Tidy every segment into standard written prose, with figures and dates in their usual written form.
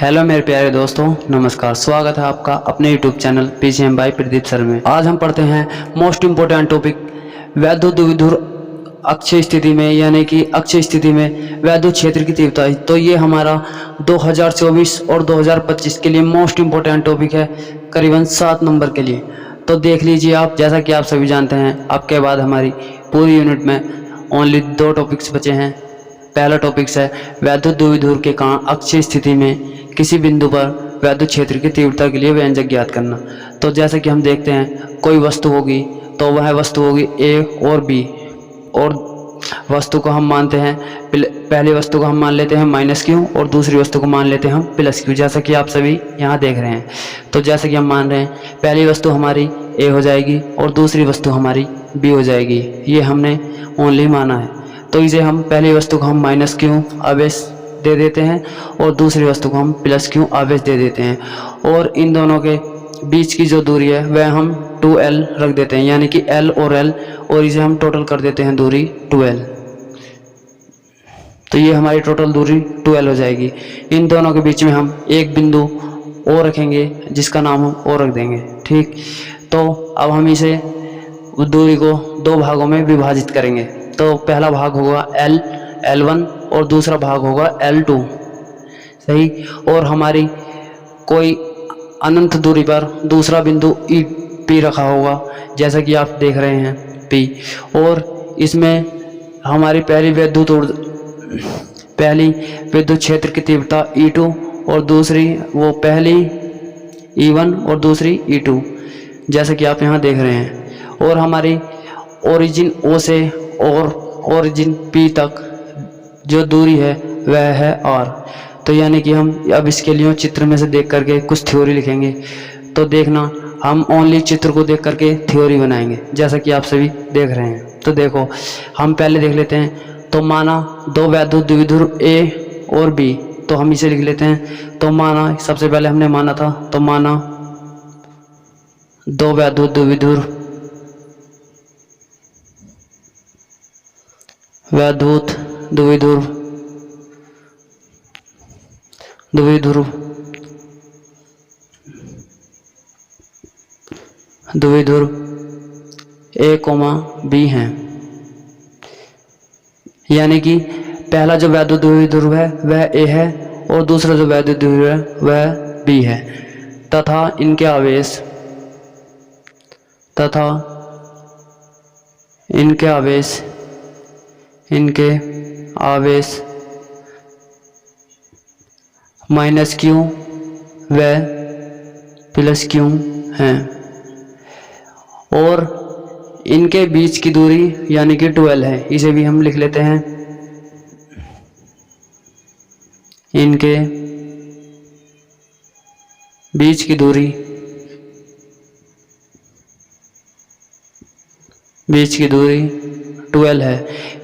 Hello मेरे प्यारे दोस्तों, नमस्कार। स्वागत है आपका अपने YouTube channel PCM by Pradeep sir में। आज हम पढ़ते हैं मोस्ट इम्पोर्टेंट टॉपिक वैद्युत द्विध्रुव अक्षीय स्थिति में, यानी कि अक्षीय स्थिति में वैद्युत क्षेत्र की तीव्रता। तो ये हमारा 2024 और 2025 के लिए मोस्ट इम्पोर्टेंट टॉपिक है, करीबन 7 नंबर के लिए। तो देख लीजिए आप, जैसा कि आप सभी जानते हैं, अब के बाद हमारी पूरी यूनिट में ओनली 2 टॉपिक्स बचे हैं। पहला टॉपिक्स है वैद्युत द्विध्रुव के कारण अक्षीय स्थिति में किसी बिंदु पर वैद्युत क्षेत्र की तीव्रता के लिए व्यंजक ज्ञात करना। तो जैसा कि हम देखते हैं, कोई वस्तु होगी तो वह वस्तु होगी ए और बी, और वस्तु को हम मानते हैं, पहली वस्तु को हम मान लेते हैं -Q और दूसरी वस्तु को मान लेते हैं हम +Q, जैसा कि आप सभी यहाँ देख रहे हैं। तो जैसा कि हम मान रहे हैं, पहली वस्तु हमारी ए हो जाएगी और दूसरी वस्तु हमारी बी हो जाएगी। ये हमने ओनली माना है। तो इसे हम पहली वस्तु को हम -Q आवेश दे देते हैं और दूसरी वस्तु को हम +Q आवेश दे देते हैं, और इन दोनों के बीच की जो दूरी है वह हम 2L रख देते हैं, यानी कि L और L, और इसे हम टोटल कर देते हैं दूरी 2L। तो ये हमारी टोटल दूरी 2L हो जाएगी। इन दोनों के बीच में हम एक बिंदु O रखेंगे, जिसका नाम हम O रख देंगे। ठीक, तो अब हम इसे दूरी को 2 भागों में विभाजित करेंगे। तो पहला भाग होगा L1 और दूसरा भाग होगा L2, सही। और हमारी कोई अनंत दूरी पर दूसरा बिंदु P रखा होगा, जैसा कि आप देख रहे हैं P, और इसमें हमारी पहली विद्युत क्षेत्र की तीव्रता E2 और दूसरी वो पहली E1 और दूसरी E2, जैसा कि आप यहाँ देख रहे हैं। और हमारी ओरिजिन O से और ओरिजिन P तक जो दूरी है वह है R। तो यानी कि हम अब इसके लिए चित्र में से देख करके कुछ थ्योरी लिखेंगे। तो देखना, हम ओनली चित्र को देख करके थ्योरी बनाएंगे, जैसा कि आप सभी देख रहे हैं। तो देखो, हम पहले देख लेते हैं। तो माना 2 वैद्युत द्विध्रुव A और B, तो हम इसे लिख लेते हैं। तो माना, सबसे पहले हमने माना था, तो माना 2 वैद्युत द्विध्रुव A, B हैं, यानी कि पहला जो वैद्युत द्विध्रुव है वह A है और दूसरा जो वैद्युत द्विध्रुव है वह B है, तथा इनके आवेश -Q व +Q हैं, और इनके बीच की दूरी यानी कि 2L है। इसे भी हम लिख लेते हैं। इनके बीच की दूरी 2L है,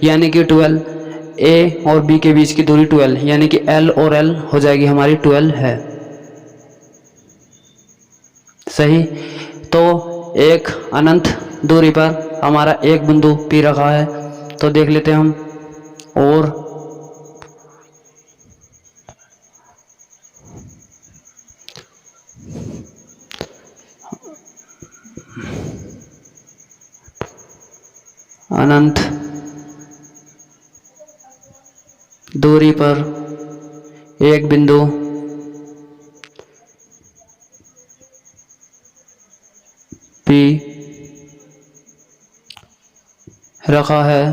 यानी कि 12 A और B के बीच की दूरी 2L, यानी कि L और L हो जाएगी हमारी 2L है, सही। तो एक अनंत दूरी पर हमारा एक बिंदु P रखा है। तो देख लेते हैं हम, और अनंत दूरी पर एक बिंदु P रखा है,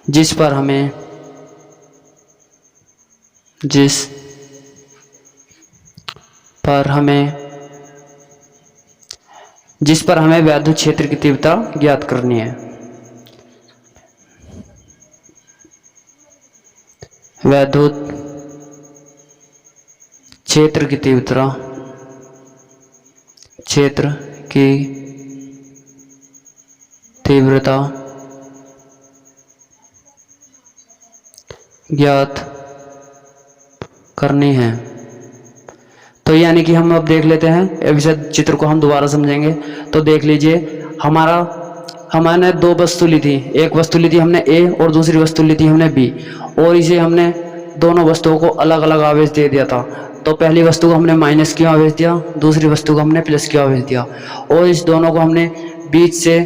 जिस पर हमें वैद्युत क्षेत्र की तीव्रता ज्ञात करनी है। वैद्युत क्षेत्र की तीव्रता ज्ञात करनी है। तो यानी कि हम अब देख लेते हैं, अब इस चित्र को हम दोबारा समझेंगे। तो देख लीजिए, हमने 2 वस्तु ली थी, एक वस्तु ली थी हमने A और दूसरी वस्तु ली थी हमने B, और इसे हमने दोनों वस्तुओं को अलग अलग आवेश दे दिया था। तो पहली वस्तु को हमने माइनस क्यू आवेश दिया, दूसरी वस्तु को हमने प्लस क्यू आवेश दिया, और इस दोनों को हमने बीच से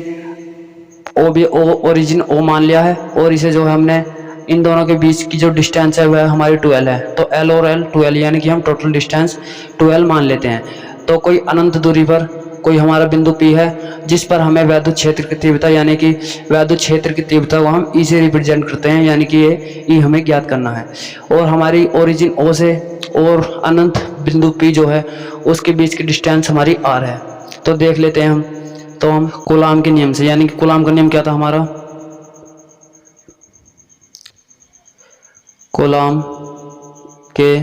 ओरिजिन ओ मान लिया है, और इसे जो है हमने इन दोनों के बीच की जो डिस्टेंस है वह हमारी 12 है। तो L और L 12 यानी कि हम टोटल डिस्टेंस 12 मान लेते हैं। तो कोई अनंत दूरी पर कोई हमारा बिंदु P है जिस पर हमें वैद्युत क्षेत्र की तीव्रता यानी कि वैद्युत क्षेत्र की तीव्रता को हम E से रिप्रेजेंट करते हैं, यानी कि ये E हमें ज्ञात करना है। और हमारी ओरिजिन O से और अनंत बिंदु P जो है उसके बीच की डिस्टेंस हमारी R है। तो देख लेते हैं हम। तो हम कूलाम के नियम से, यानी कि कूलाम का नियम क्या था हमारा, कूलाम के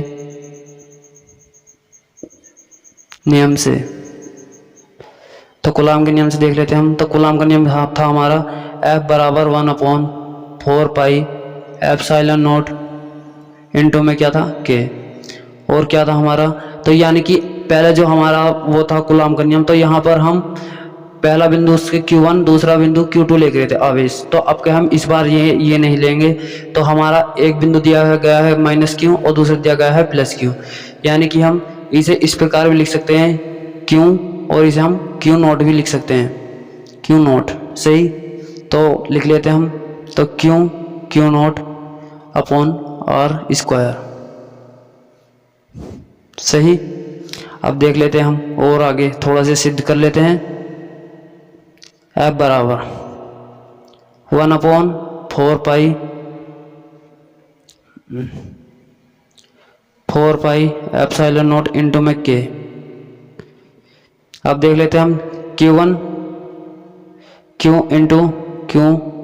नियम से, तो कूलाम के नियम से देख लेते हैं हम। तो कूलाम का नियम था हमारा F बराबर 1/4 पाई एप्सिलॉन नॉट इनटू में क्या था K, और क्या था हमारा, तो यानी कि पहले जो हमारा वो था कूलाम का नियम, तो यहाँ पर हम पहला बिंदु उसके Q1 दूसरा बिंदु Q2 ले गए थे आवेश। तो अब क्या हम इस बार ये नहीं लेंगे। तो हमारा एक बिंदु दिया गया है -Q और दूसरा दिया गया है +Q, यानी कि हम इसे इस प्रकार भी लिख सकते हैं Q, और इसे हम Q नॉट भी लिख सकते हैं, Q नॉट। सही, तो लिख लेते हैं हम। तो Q not upon R square. सही, अब देख लेते हैं हम और आगे थोड़ा सा सिद्ध कर लेते हैं। F बराबर 1/4 पाई एप्सिलॉन नॉट इनटू में K। अब देख लेते हैं हम Q1 Q into Q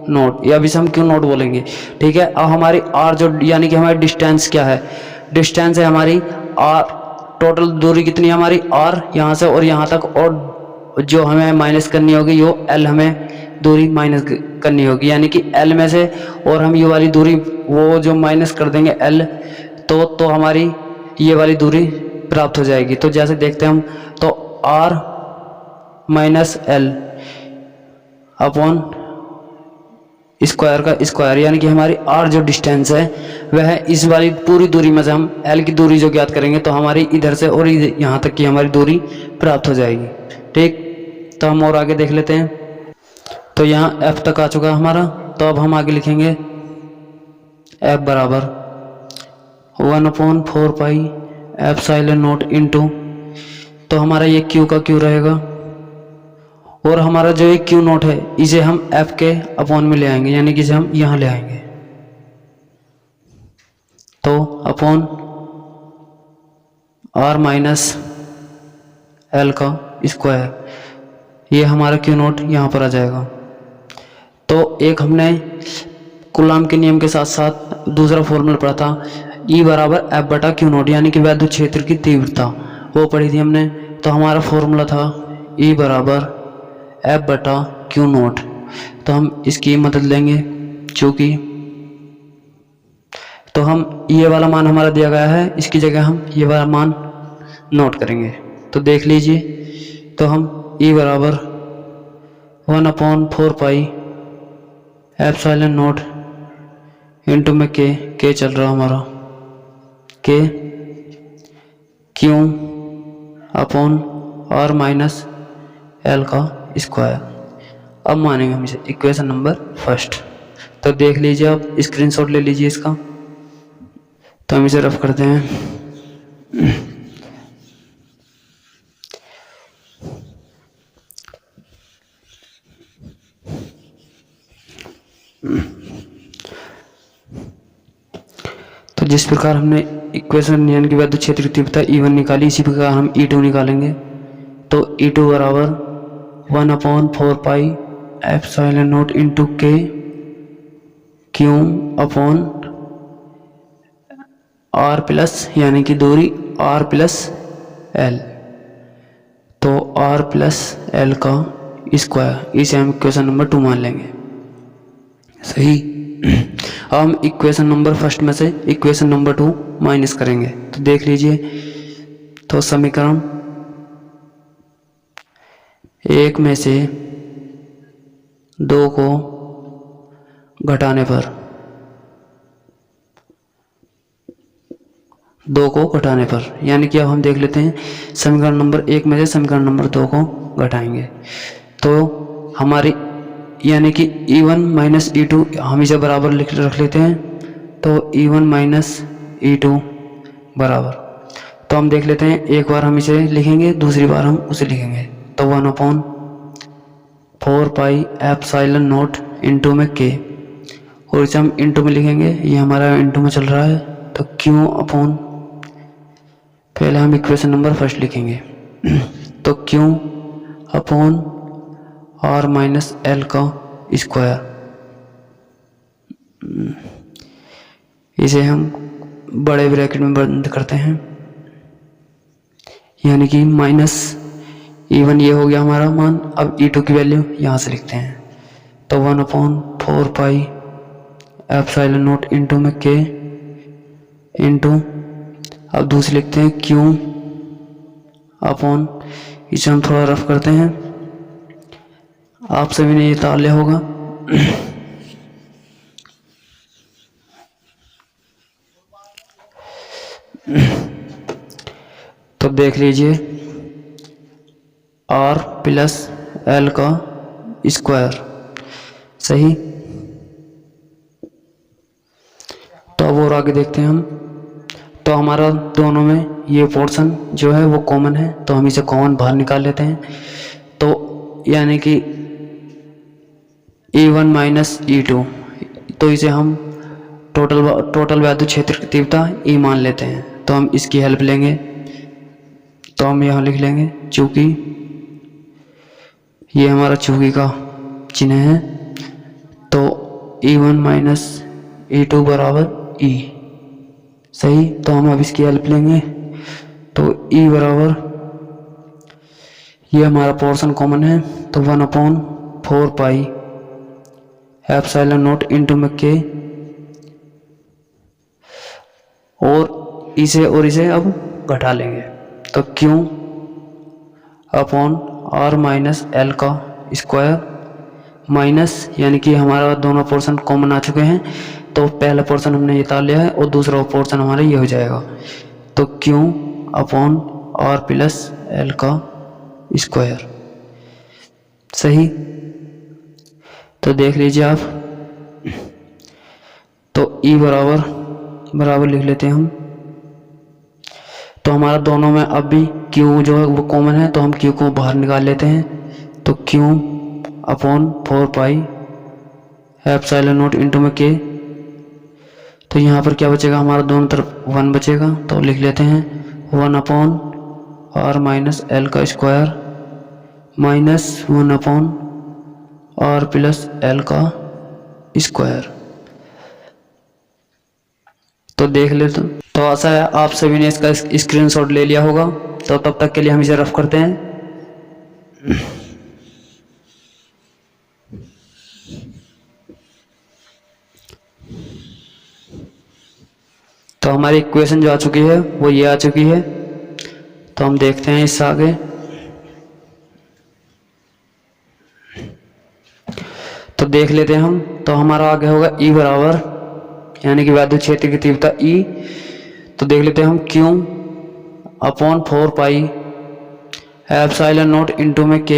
note, या भी हम Q नोट बोलेंगे। ठीक है, अब हमारी R जो यानी कि हमारी डिस्टेंस क्या है, डिस्टेंस है हमारी R, टोटल दूरी कितनी है हमारी R यहाँ से और यहाँ तक, और जो हमें माइनस करनी होगी यो L हमें दूरी माइनस करनी होगी, यानी कि L में से और हम ये वाली दूरी वो जो माइनस कर देंगे L, तो हमारी ये वाली दूरी प्राप्त हो जाएगी। तो जैसे देखते हैं हम, तो R minus L upon square का स्क्वायर, यानी कि हमारी R जो डिस्टेंस है वह है इस वाली पूरी दूरी में से हम L की दूरी जो ज्ञात करेंगे तो हमारी इधर से और यहाँ तक की हमारी दूरी प्राप्त हो जाएगी। ठीक, तो हम और आगे देख लेते हैं। तो यहाँ F तक आ चुका है हमारा, तो अब हम आगे लिखेंगे F बराबर 1/4 पाई एप्सिलॉन नॉट इनटू, तो हमारा ये Q का Q रहेगा, और हमारा जो ये Q नॉट है इसे हम F के अपॉन में ले आएंगे, यानी कि इसे हम यहाँ ले आएंगे। तो अपॉन R माइनस L का स्क्वायर, ये हमारा Q नॉट यहाँ पर आ जाएगा। तो एक हमने कूलाम के नियम के साथ साथ दूसरा फॉर्मूला पढ़ा था, E बराबर F बटा Q नॉट, यानी कि वैद्युत क्षेत्र की तीव्रता, वो पढ़ी थी हमने। तो हमारा फॉर्मूला था E बराबर F बटा Q नॉट। तो हम इसकी मदद लेंगे, चूँकि तो हम ये वाला मान हमारा दिया गया है, इसकी जगह हम ये वाला मान नोट करेंगे। तो देख लीजिए, तो हम E बराबर 1/4 पाई एप्सिलॉन नॉट इनटू में K चल रहा हमारा K Q upon R minus L का स्क्वायर। अब मानेंगे हम इसे इक्वेशन नंबर फर्स्ट। तो देख लीजिए, आप स्क्रीनशॉट ले लीजिए इसका। तो हम इसे रफ करते हैं। तो जिस प्रकार हमने इक्वेशन यानी कि वैद्युत क्षेत्र की तीव्रता E1 निकाली, इसी प्रकार हम E2 निकालेंगे। तो E2 बराबर 1/4 pi epsilon not into K Q upon R plus, यानी कि दूरी R प्लस L, तो R प्लस L का स्क्वायर, इसे हम इक्वेशन नंबर 2 मान लेंगे। सही, अब हम इक्वेशन नंबर फर्स्ट में से इक्वेशन नंबर 2 माइनस करेंगे। तो देख लीजिए, तो समीकरण 1 में से 2 को घटाने पर 2 को घटाने पर, यानी कि अब हम देख लेते हैं समीकरण नंबर 1 में से समीकरण नंबर 2 को घटाएंगे तो हमारी यानी कि E1 माइनस E2 हम इसे बराबर रख लेते हैं। तो E1 माइनस E2 बराबर, तो हम देख लेते हैं, एक बार हम इसे लिखेंगे, दूसरी बार हम उसे लिखेंगे। तो 1/4 पाई एप्सिलॉन नॉट इंटू में K, और इसे हम इंटू में लिखेंगे, ये हमारा इंटू में चल रहा है। तो Q अपॉन, पहले हम इक्वेशन नंबर फर्स्ट लिखेंगे तो Q upon R minus L का स्क्वायर, इसे हम बड़े ब्रैकेट में बंद करते हैं, यानी कि माइनस E1 ये हो गया हमारा मान। अब E2 की वैल्यू यहाँ से लिखते हैं। तो 1/4 पाई एप्सिलॉन नॉट इंटू में K इंटू, अब दूसरी लिखते हैं Q अपॉन, इसे हम थोड़ा रफ करते हैं, आप सभी ने ये तार लिया होगा तो देख लीजिए R प्लस L का स्क्वायर, सही। तो अब और आगे देखते हैं हम, तो हमारा दोनों में ये पोर्शन जो है वो कॉमन है, तो हम इसे कॉमन बाहर निकाल लेते हैं। तो यानी कि E1 माइनस E2, तो इसे हम टोटल वैद्युत क्षेत्र की तीव्रता E मान लेते हैं। तो हम इसकी हेल्प लेंगे, तो हम यहाँ लिख लेंगे, चूँकि ये हमारा चूँकि का चिन्ह है, तो E1 माइनस E2 बराबर E, सही। तो हम अब इसकी हेल्प लेंगे, तो E बराबर, ये हमारा पोर्शन कॉमन है, तो 1/4 पाई एप्सिलॉन नॉट इंटू में K, और इसे अब घटा लेंगे। तो Q upon R minus L का स्क्वायर, माइनस यानी कि हमारा दोनों पोर्शन कॉमन आ चुके हैं, तो पहला पोर्शन हमने ये तार लिया है और दूसरा पोर्शन हमारा ये हो जाएगा। तो Q upon R plus L का स्क्वायर, सही। तो देख लीजिए आप, तो E बराबर लिख लेते हैं हम। तो हमारा दोनों में अब भी Q जो है वो कॉमन है, तो हम Q को बाहर निकाल लेते हैं। तो Q upon 4 pi epsilon not into में K, तो यहाँ पर क्या बचेगा, हमारा दोनों तरफ 1 बचेगा, तो लिख लेते हैं 1/R माइनस L का square minus 1/R plus L का स्क्वायर। तो देख ले, तो आशा है आप सभी ने इसका स्क्रीनशॉट ले लिया होगा। तो तब तक के लिए हम इसे रफ करते हैं। तो हमारी इक्वेशन जो आ चुकी है वो ये आ चुकी है। तो हम देखते हैं इससे आगे। तो देख लेते हैं हम, तो हमारा आगे होगा E बराबर, यानी कि वैद्युत क्षेत्र की तीव्रता E। तो देख लेते हैं हम Q upon 4 pi epsilon not into में K।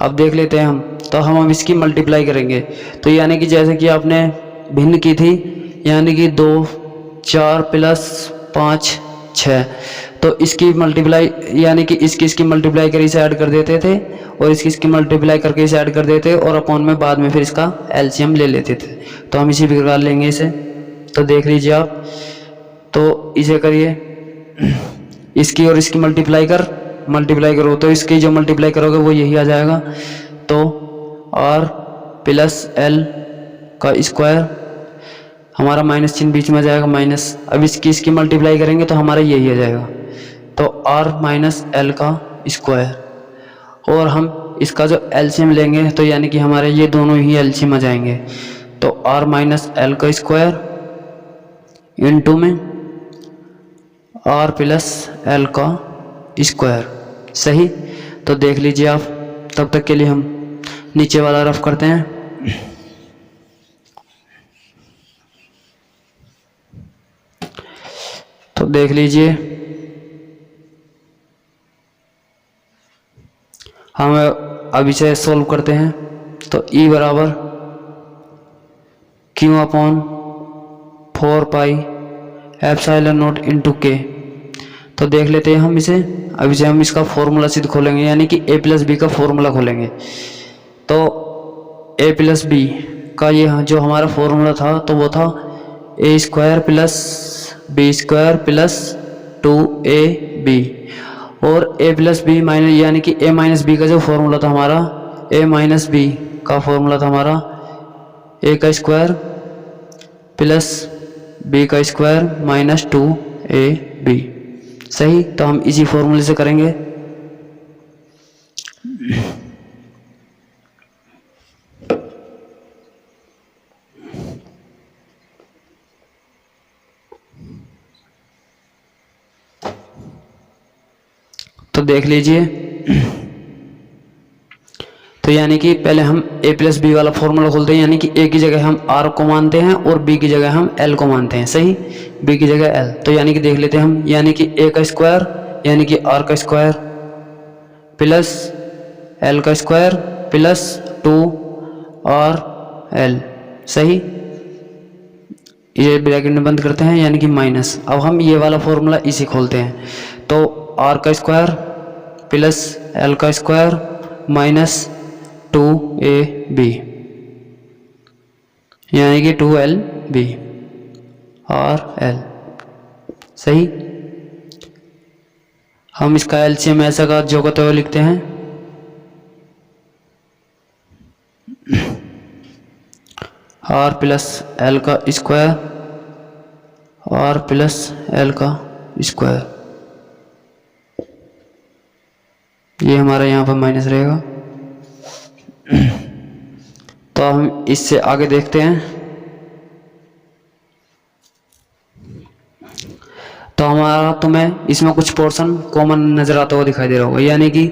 अब देख लेते हैं हम, तो हम इसकी मल्टीप्लाई करेंगे। तो यानी कि जैसे कि आपने भिन्न की थी, यानी कि 2 4 प्लस 5 6, तो इसकी मल्टीप्लाई यानी कि इसकी मल्टीप्लाई कर इसे ऐड कर देते थे, और इसकी मल्टीप्लाई करके इसे ऐड कर देते, और अपॉन में बाद में फिर इसका एलसीएम ले लेते थे। तो हम इसी प्रकार लेंगे इसे। तो देख लीजिए आप, तो इसे करिए, इसकी और इसकी मल्टीप्लाई करो, तो इसकी जो मल्टीप्लाई करोगे वो यही आ जाएगा। तो R प्लस L का स्क्वायर, हमारा माइनस चिन्ह बीच में आ जाएगा माइनस। अब इसकी मल्टीप्लाई करेंगे तो हमारा यही आ जाएगा। तो R माइनस L का स्क्वायर, और हम इसका जो एलसीएम लेंगे, तो यानी कि हमारे ये दोनों ही एलसीएम आ जाएंगे। तो R माइनस L का स्क्वायर इंटू में R प्लस L का स्क्वायर, सही। तो देख लीजिए आप, तब तक के लिए हम नीचे वाला रफ करते हैं। तो तो देख लीजिए, हम अब इसे सोल्व करते हैं। तो E बराबर Q upon 4 pi epsilon not into के। तो देख लेते हैं हम इसे। अब इसे हम इसका फॉर्मूला सीधे खोलेंगे, यानी कि a प्लस बी का फॉर्मूला खोलेंगे। तो a प्लस बी का ये जो हमारा फॉर्मूला था तो वो था a square plus b square plus 2ab, और a प्लस बी माइनस यानी कि a माइनस बी का जो फॉर्मूला था हमारा, a माइनस बी का फॉर्मूला था हमारा a का स्क्वायर प्लस b का स्क्वायर माइनस 2ab। सही, तो हम इसी फॉर्मूले से करेंगे। तो देख लीजिए, तो यानी कि पहले हम a प्लस बी वाला फॉर्मूला खोलते हैं, यानी कि a की जगह हम r को मानते हैं और b की जगह हम l को मानते हैं। सही, b की जगह l। तो यानी कि देख लेते हैं हम, यानी कि a का स्क्वायर यानी कि r का स्क्वायर प्लस l का स्क्वायर प्लस 2rl। सही, ये ब्रैकेट में बंद करते हैं, यानी कि माइनस। अब हम ये वाला फॉर्मूला इसी खोलते हैं। तो r का स्क्वायर प्लस l का स्क्वायर माइनस 2ab, यानी कि 2lb और l। सही, हम इसका एलसीएम ऐसा का जो कहते हुए लिखते हैं r प्लस l का स्क्वायर r प्लस l का स्क्वायर, ये हमारा यहाँ पर माइनस रहेगा। तो हम इससे आगे देखते हैं। तो हमारा तुम्हें इसमें कुछ पोर्शन कॉमन नजर आता हुआ दिखाई दे रहा होगा, यानी कि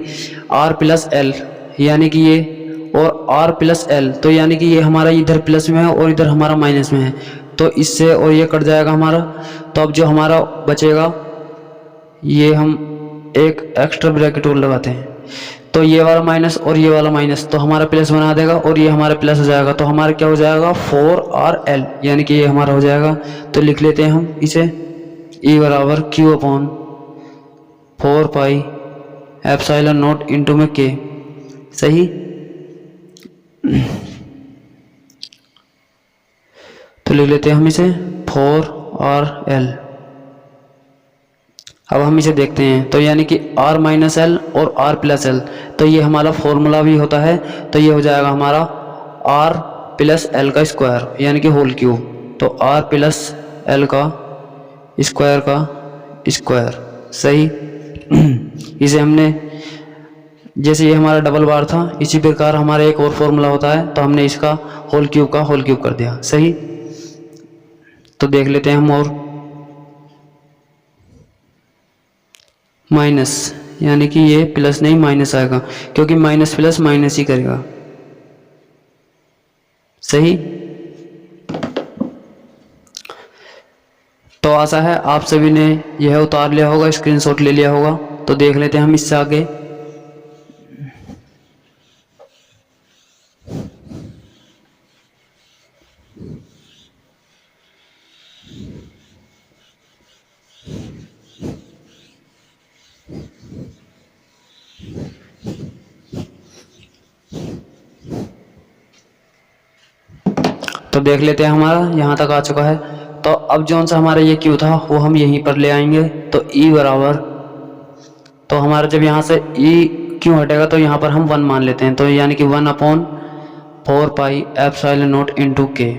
r प्लस एल, यानी कि ये और r प्लस एल, तो यानी कि ये हमारा इधर प्लस में है और इधर हमारा माइनस में है। तो इससे और ये कट जाएगा हमारा। तो अब जो हमारा बचेगा, ये हम एक एक्स्ट्रा ब्रैकेट और लगाते हैं। तो ये वाला माइनस और ये वाला माइनस, तो हमारा प्लस बना देगा और ये हमारा प्लस हो जाएगा। तो हमारा क्या हो जाएगा 4rl, यानी कि ये हमारा हो जाएगा। तो लिख लेते हैं हम इसे, E बराबर Q upon 4 pi epsilon not into में K। सही, तो लिख लेते हैं हम इसे 4rl। अब हम इसे देखते हैं। तो यानी कि r माइनस एल और r प्लस एल, तो ये हमारा फॉर्मूला भी होता है। तो ये हो जाएगा हमारा r प्लस एल का स्क्वायर, यानी कि होल क्यूब। तो r प्लस एल का स्क्वायर। सही, इसे हमने, जैसे ये हमारा डबल बार था, इसी प्रकार हमारा एक और फॉर्मूला होता है, तो हमने इसका होल क्यूब का होल क्यूब कर दिया। सही, तो देख लेते हैं हम। और माइनस, यानी कि ये प्लस नहीं माइनस आएगा, क्योंकि माइनस प्लस माइनस ही करेगा। सही, तो आशा है आप सभी ने यह उतार लिया होगा, स्क्रीनशॉट ले लिया होगा। तो देख लेते हैं हम इससे आगे। तो देख लेते हैं, हमारा यहाँ तक आ चुका है। तो अब जौन सा हमारा ये क्यू था वो हम यहीं पर ले आएंगे। तो E बराबर, तो हमारा जब यहाँ से E क्यों हटेगा तो यहाँ पर हम 1 मान लेते हैं। तो यानी कि 1 upon 4 pi epsilon not into के।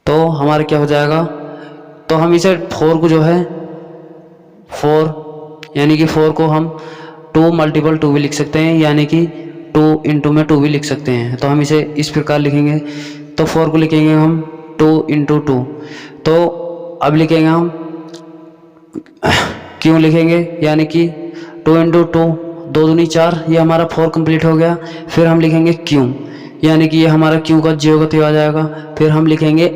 तो हमारा क्या हो जाएगा, तो हम इसे 4 को जो है 4, यानी कि 4 को हम 2 मल्टीपल 2 भी लिख सकते हैं, यानी कि 2 इंटू में 2 भी लिख सकते हैं। तो हम इसे इस प्रकार लिखेंगे। तो 4 को लिखेंगे हम 2 इंटू 2। तो अब लिखेंगे हम क्यों लिखेंगे, यानी कि 2 इंटू 2, 2 दूनी 4, ये हमारा 4 कंप्लीट हो गया। फिर हम लिखेंगे क्यों, यानी कि ये हमारा क्यों का 0 का 3 आ जाएगा। फिर हम लिखेंगे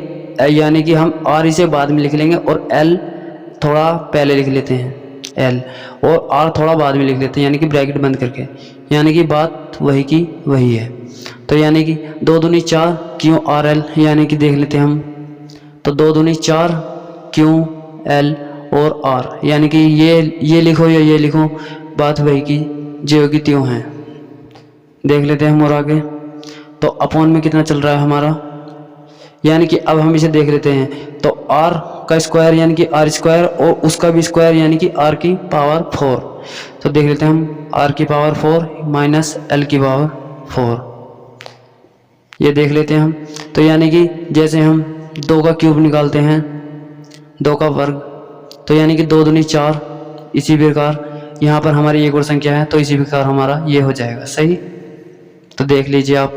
यानी कि हम आर इसे बाद में लिख लेंगे और एल थोड़ा पहले लिख लेते हैं, एल और आर थोड़ा बाद में लिख लेते हैं, यानी कि ब्रैकेट बंद करके, यानी कि बात वही की वही है। तो यानी कि 2 दूनी 4 क्यू आर एल, यानी कि देख लेते हैं हम, तो 2 दूनी 4 क्यू एल और आर, यानी कि ये लिखो या ये लिखो, बात वही की ज्यों की त्यों है। देख लेते हैं हम और आगे, तो अपॉन में कितना चल रहा है हमारा, यानी कि अब हम इसे देख लेते हैं, तो r का स्क्वायर यानी कि r स्क्वायर और उसका भी स्क्वायर यानी कि r की पावर 4। तो देख लेते हैं हम r की पावर 4 माइनस l की पावर 4, ये देख लेते हैं हम। तो यानी कि जैसे हम 2 का क्यूब निकालते हैं, 2 का वर्ग, तो यानी कि 2 दूनी 4, इसी प्रकार यहाँ पर हमारी एक और संख्या है, तो इसी प्रकार हमारा ये हो जाएगा सही। तो देख लीजिए आप।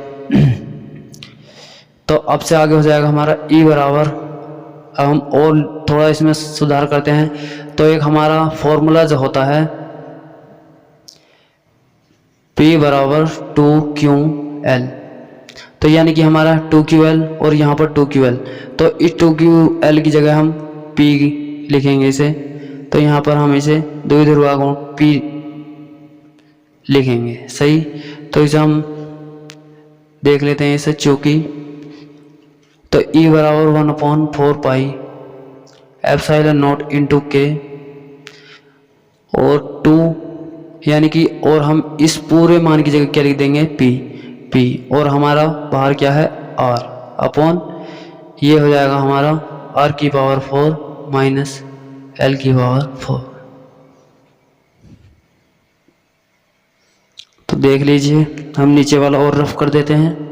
तो अब से आगे हो जाएगा हमारा ई बराबर, अब हम और थोड़ा इसमें सुधार करते हैं। तो एक हमारा फॉर्मूला जो होता है P बराबर 2QL, तो यानी कि हमारा 2QL और यहाँ पर 2QL, तो इस 2QL की जगह हम P लिखेंगे इसे, तो यहाँ पर हम इसे द्विध्रुव भागों P लिखेंगे सही। तो इसे हम देख लेते हैं इसे, चूँकि तो E बराबर 1/4 पाई एप्सिलॉन नॉट इंटू के और 2, यानी कि और हम इस पूरे मान की जगह क्या लिख देंगे P, और हमारा बाहर क्या है R अपॉन, ये हो जाएगा हमारा R की पावर 4 माइनस L की पावर 4। तो देख लीजिए, हम नीचे वाला और रफ कर देते हैं।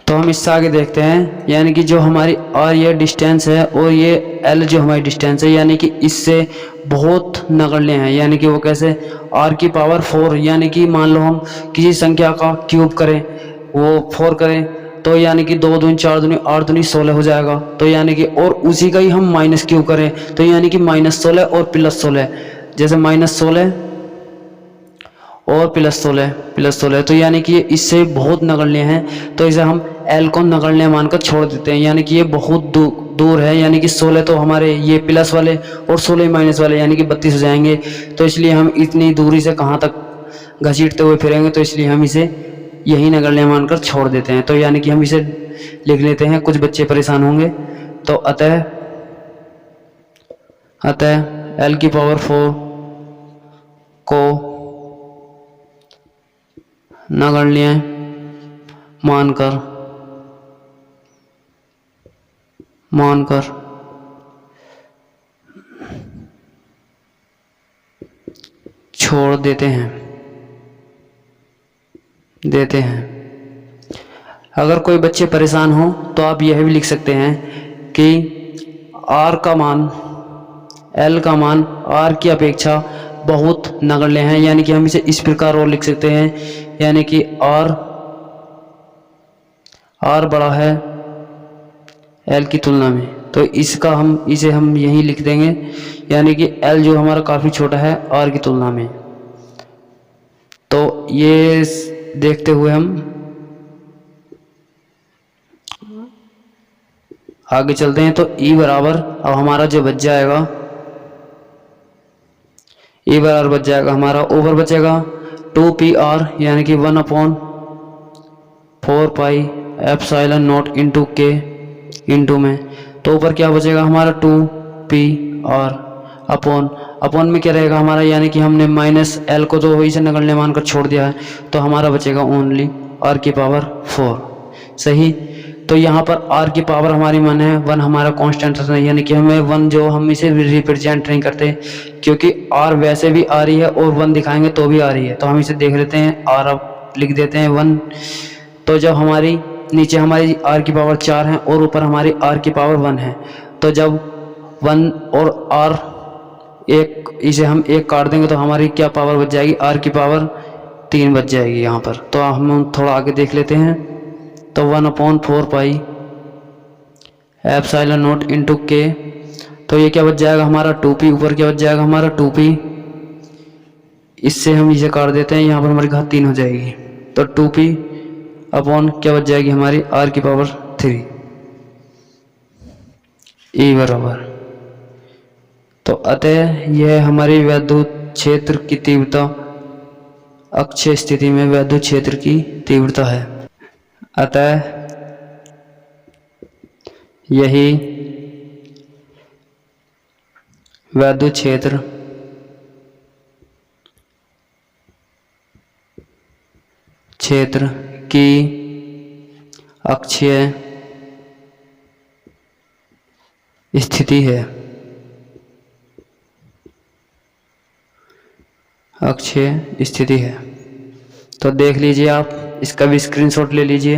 तो हम इससे आगे देखते हैं, यानी कि जो हमारी r ये डिस्टेंस है और ये l जो हमारी डिस्टेंस है, यानी कि इससे बहुत नगण्य हैं। यानी कि वो कैसे, r की पावर 4, यानी कि मान लो हम किसी संख्या का क्यूब करें, वो 4 करें, तो यानी कि 2 दूनी 4 दूनी 8 दूनी 16 हो जाएगा। तो यानी कि और उसी का ही हम माइनस क्यूब करें, तो यानी कि -16 और +16, जैसे -16 और +16, तो यानी कि ये इससे बहुत नगण्य हैं। तो इसे हम L को नगण्य मानकर छोड़ देते हैं, यानी कि ये बहुत दूर है, यानी कि 16 तो हमारे ये प्लस वाले और 16 माइनस वाले यानी कि 32 हो जाएंगे। तो इसलिए हम इतनी दूरी से कहाँ तक घसीटते हुए फिरेंगे, तो इसलिए हम इसे यही नगण्य मानकर छोड़ देते हैं। तो यानी कि हम इसे लिख लेते हैं, कुछ बच्चे परेशान होंगे। तो अतः L की पावर 4 को नगण्य मानकर छोड़ देते हैं। अगर कोई बच्चे परेशान हो तो आप यह भी लिख सकते हैं कि R का मान L का मान R की अपेक्षा बहुत नगण्य है, यानी कि हम इसे इस प्रकार और लिख सकते हैं, यानी कि R बड़ा है L की तुलना में। तो इसे हम यही लिख देंगे, यानी कि L जो हमारा काफ़ी छोटा है R की तुलना में। तो ये देखते हुए हम आगे चलते हैं। तो E बराबर, अब हमारा जो बच जाएगा, E बराबर बच जाएगा हमारा, ऊपर बचेगा 2PR, यानी कि 1/4 पाई एप्सिलॉन नॉट इंटू के इंटू में। तो ऊपर क्या बचेगा हमारा 2PR अपॉन में क्या रहेगा हमारा, यानी कि हमने -L को तो वही से नगण्य मानकर छोड़ दिया है, तो हमारा बचेगा ओनली R की पावर 4 सही। तो यहाँ पर R की पावर हमारी मान है 1, हमारा कांस्टेंट है, यानी कि हमें 1 जो हम इसे रिप्रेजेंट नहीं करते, क्योंकि R वैसे भी आ रही है और 1 दिखाएंगे तो भी आ रही है। तो हम इसे देख लेते हैं, R अब लिख देते हैं 1। तो जब हमारी नीचे हमारी R की पावर 4 है और ऊपर हमारी R की पावर 1 है, तो जब 1 और R इसे हम 1 काट देंगे तो हमारी क्या पावर बच जाएगी, R की पावर 3 बच जाएगी यहाँ पर। तो हम थोड़ा आगे देख लेते हैं। तो 1/4 पाई एप्सिलॉन नॉट इंटू के, तो ये क्या बच जाएगा हमारा 2p, ऊपर क्या बच जाएगा हमारा 2p, इससे हम इसे काट देते हैं, यहाँ पर हमारी घात 3 हो जाएगी। तो 2p अपॉन क्या बच जाएगी हमारी r की पावर 3 e बराबर। तो अतः यह हमारी वैद्युत क्षेत्र की तीव्रता, अक्षीय स्थिति में वैद्युत क्षेत्र की तीव्रता है। अतः यही वैद्युत क्षेत्र की अक्षीय स्थिति है, अक्षीय स्थिति है। तो देख लीजिए, आप इसका भी स्क्रीनशॉट ले लीजिए।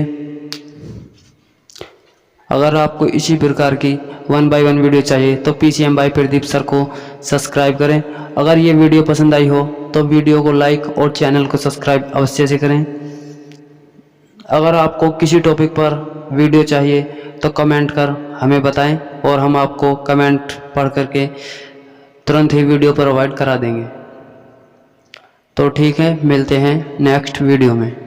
अगर आपको इसी प्रकार की 1 बाय 1 वीडियो चाहिए तो PCM बाय प्रदीप सर को सब्सक्राइब करें। अगर ये वीडियो पसंद आई हो तो वीडियो को लाइक और चैनल को सब्सक्राइब अवश्य से करें। अगर आपको किसी टॉपिक पर वीडियो चाहिए तो कमेंट कर हमें बताएं और हम आपको कमेंट पढ़ करके तुरंत ही वीडियो प्रोवाइड करा देंगे। तो ठीक है, मिलते हैं नेक्स्ट वीडियो में।